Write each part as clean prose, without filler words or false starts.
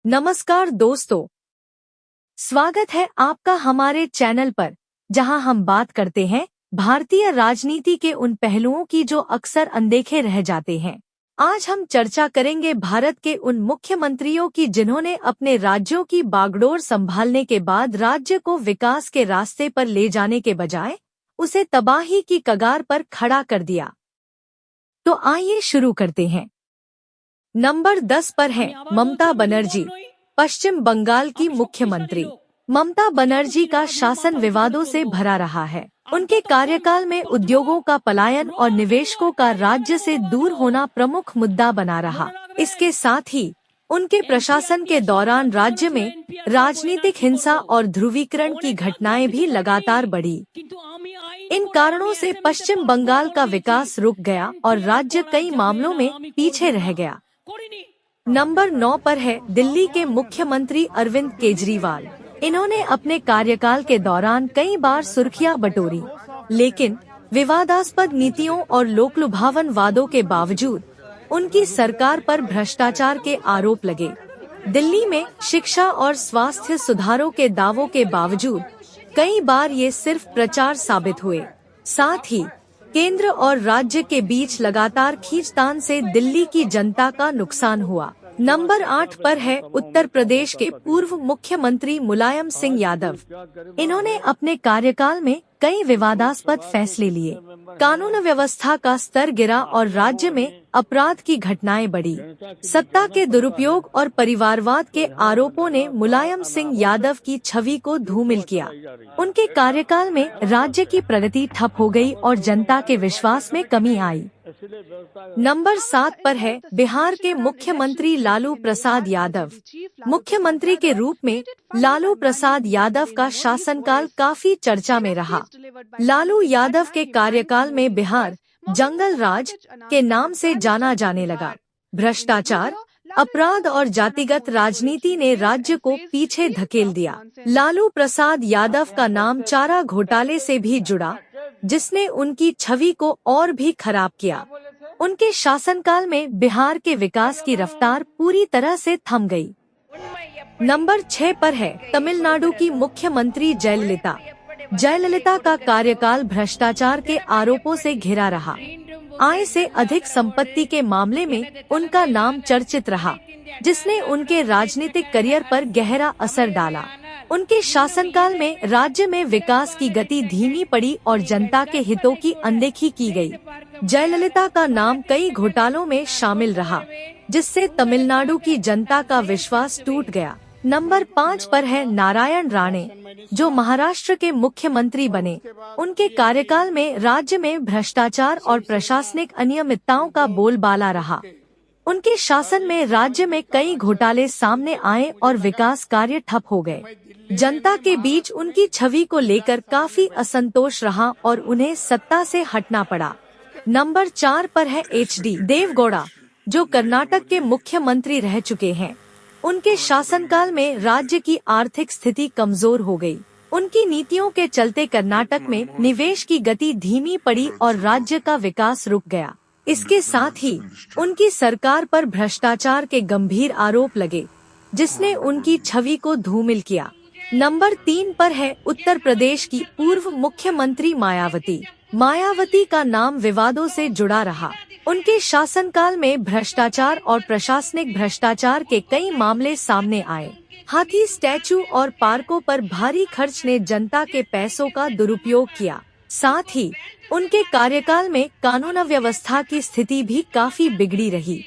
नमस्कार दोस्तों, स्वागत है आपका हमारे चैनल पर, जहां हम बात करते हैं भारतीय राजनीति के उन पहलुओं की जो अक्सर अनदेखे रह जाते हैं। आज हम चर्चा करेंगे भारत के उन मुख्यमंत्रियों की जिन्होंने अपने राज्यों की बागडोर संभालने के बाद राज्य को विकास के रास्ते पर ले जाने के बजाय उसे तबाही की कगार पर खड़ा कर दिया। तो आइए शुरू करते हैं। नंबर 10 पर है ममता बनर्जी, पश्चिम बंगाल की मुख्यमंत्री। ममता बनर्जी का शासन विवादों से भरा रहा है। उनके कार्यकाल में उद्योगों का पलायन और निवेशकों का राज्य से दूर होना प्रमुख मुद्दा बना रहा। इसके साथ ही उनके प्रशासन के दौरान राज्य में राजनीतिक हिंसा और ध्रुवीकरण की घटनाएं भी लगातार बढ़ी। इन कारणों से पश्चिम बंगाल का विकास रुक गया और राज्य कई मामलों में पीछे रह गया। नंबर 9 पर है दिल्ली के मुख्यमंत्री अरविंद केजरीवाल। इन्होंने अपने कार्यकाल के दौरान कई बार सुर्खियां बटोरी, लेकिन विवादास्पद नीतियों और लोकलुभावन वादों के बावजूद उनकी सरकार पर भ्रष्टाचार के आरोप लगे। दिल्ली में शिक्षा और स्वास्थ्य सुधारों के दावों के बावजूद कई बार ये सिर्फ प्रचार साबित हुए। साथ ही केंद्र और राज्य के बीच लगातार खींचतान से दिल्ली की जनता का नुकसान हुआ। नंबर 8 पर है उत्तर प्रदेश के पूर्व मुख्यमंत्री मुलायम सिंह यादव। इन्होंने अपने कार्यकाल में कई विवादास्पद फैसले लिए। कानून व्यवस्था का स्तर गिरा और राज्य में अपराध की घटनाएं बढ़ी। सत्ता के दुरुपयोग और परिवारवाद के आरोपों ने मुलायम सिंह यादव की छवि को धूमिल किया। उनके कार्यकाल में राज्य की प्रगति ठप हो गई और जनता के विश्वास में कमी आई। नंबर 7 पर है बिहार के मुख्यमंत्री लालू प्रसाद यादव। मुख्यमंत्री के रूप में लालू प्रसाद यादव का शासनकाल काफी चर्चा में रहा। लालू यादव के कार्यकाल में बिहार जंगल राज के नाम से जाना जाने लगा। भ्रष्टाचार, अपराध और जातिगत राजनीति ने राज्य को पीछे धकेल दिया। लालू प्रसाद यादव का नाम चारा घोटाले से भी जुड़ा, जिसने उनकी छवि को और भी खराब किया। उनके शासनकाल में बिहार के विकास की रफ्तार पूरी तरह से थम गई। नंबर 6 पर है तमिलनाडु की मुख्यमंत्री जयललिता। जयललिता का कार्यकाल भ्रष्टाचार के आरोपों से घिरा रहा। आय से अधिक संपत्ति के मामले में उनका नाम चर्चित रहा, जिसने उनके राजनीतिक करियर पर गहरा असर डाला। उनके शासनकाल में राज्य में विकास की गति धीमी पड़ी और जनता के हितों की अनदेखी की गई। जयललिता का नाम कई घोटालों में शामिल रहा, जिससे तमिलनाडु की जनता का विश्वास टूट गया। नंबर 5 पर है नारायण राणे, जो महाराष्ट्र के मुख्यमंत्री बने। उनके कार्यकाल में राज्य में भ्रष्टाचार और प्रशासनिक अनियमितताओं का बोलबाला रहा। उनके शासन में राज्य में कई घोटाले सामने आए और विकास कार्य ठप हो गए। जनता के बीच उनकी छवि को लेकर काफी असंतोष रहा और उन्हें सत्ता से हटना पड़ा। नंबर 4 पर है HD देवगौड़ा, जो कर्नाटक के मुख्यमंत्री रह चुके हैं। उनके शासनकाल में राज्य की आर्थिक स्थिति कमजोर हो गई। उनकी नीतियों के चलते कर्नाटक में निवेश की गति धीमी पड़ी और राज्य का विकास रुक गया। इसके साथ ही उनकी सरकार पर भ्रष्टाचार के गंभीर आरोप लगे, जिसने उनकी छवि को धूमिल किया। नंबर 3 पर है उत्तर प्रदेश की पूर्व मुख्यमंत्री मायावती। मायावती का नाम विवादों से जुड़ा रहा। उनके शासनकाल में भ्रष्टाचार और प्रशासनिक भ्रष्टाचार के कई मामले सामने आए। हाथी स्टैचू और पार्कों पर भारी खर्च ने जनता के पैसों का दुरुपयोग किया। साथ ही उनके कार्यकाल में कानून व्यवस्था की स्थिति भी काफी बिगड़ी रही।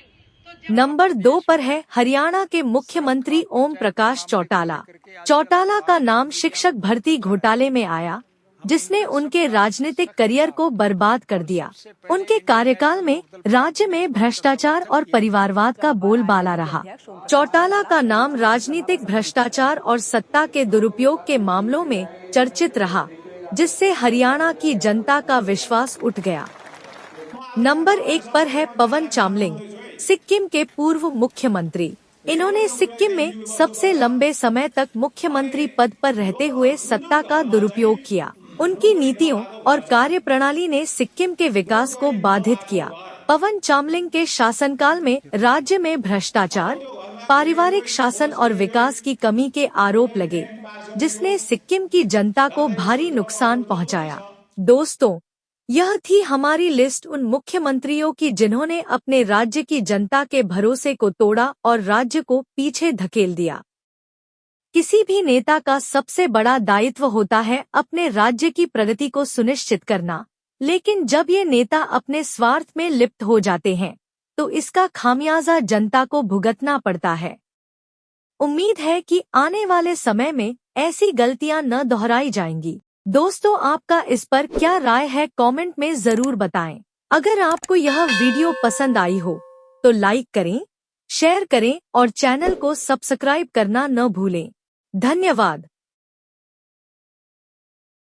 नंबर 2 पर है हरियाणा के मुख्यमंत्री ओम प्रकाश चौटाला। चौटाला का नाम शिक्षक भर्ती घोटाले में आया, जिसने उनके राजनीतिक करियर को बर्बाद कर दिया। उनके कार्यकाल में राज्य में भ्रष्टाचार और परिवारवाद का बोलबाला रहा। चौटाला का नाम राजनीतिक भ्रष्टाचार और सत्ता के दुरुपयोग के मामलों में चर्चित रहा, जिससे हरियाणा की जनता का विश्वास उठ गया। नंबर 1 पर है पवन चामलिंग, सिक्किम के पूर्व मुख्यमंत्री। इन्होंने सिक्किम में सबसे लंबे समय तक मुख्यमंत्री पद पर रहते हुए सत्ता का दुरुपयोग किया। उनकी नीतियों और कार्यप्रणाली ने सिक्किम के विकास को बाधित किया। पवन चामलिंग के शासनकाल में राज्य में भ्रष्टाचार, पारिवारिक शासन और विकास की कमी के आरोप लगे, जिसने सिक्किम की जनता को भारी नुकसान पहुंचाया। दोस्तों, यह थी हमारी लिस्ट उन मुख्यमंत्रियों की जिन्होंने अपने राज्य की जनता के भरोसे को तोड़ा और राज्य को पीछे धकेल दिया। किसी भी नेता का सबसे बड़ा दायित्व होता है अपने राज्य की प्रगति को सुनिश्चित करना, लेकिन जब ये नेता अपने स्वार्थ में लिप्त हो जाते हैं, तो इसका खामियाजा जनता को भुगतना पड़ता है। उम्मीद है कि आने वाले समय में ऐसी गलतियां न दोहराई जाएंगी। दोस्तों, आपका इस पर क्या राय है, कमेंट में जरूर बताएं। अगर आपको यह वीडियो पसंद आई हो तो लाइक करें, शेयर करें और चैनल को सब्सक्राइब करना न भूलें। धन्यवाद।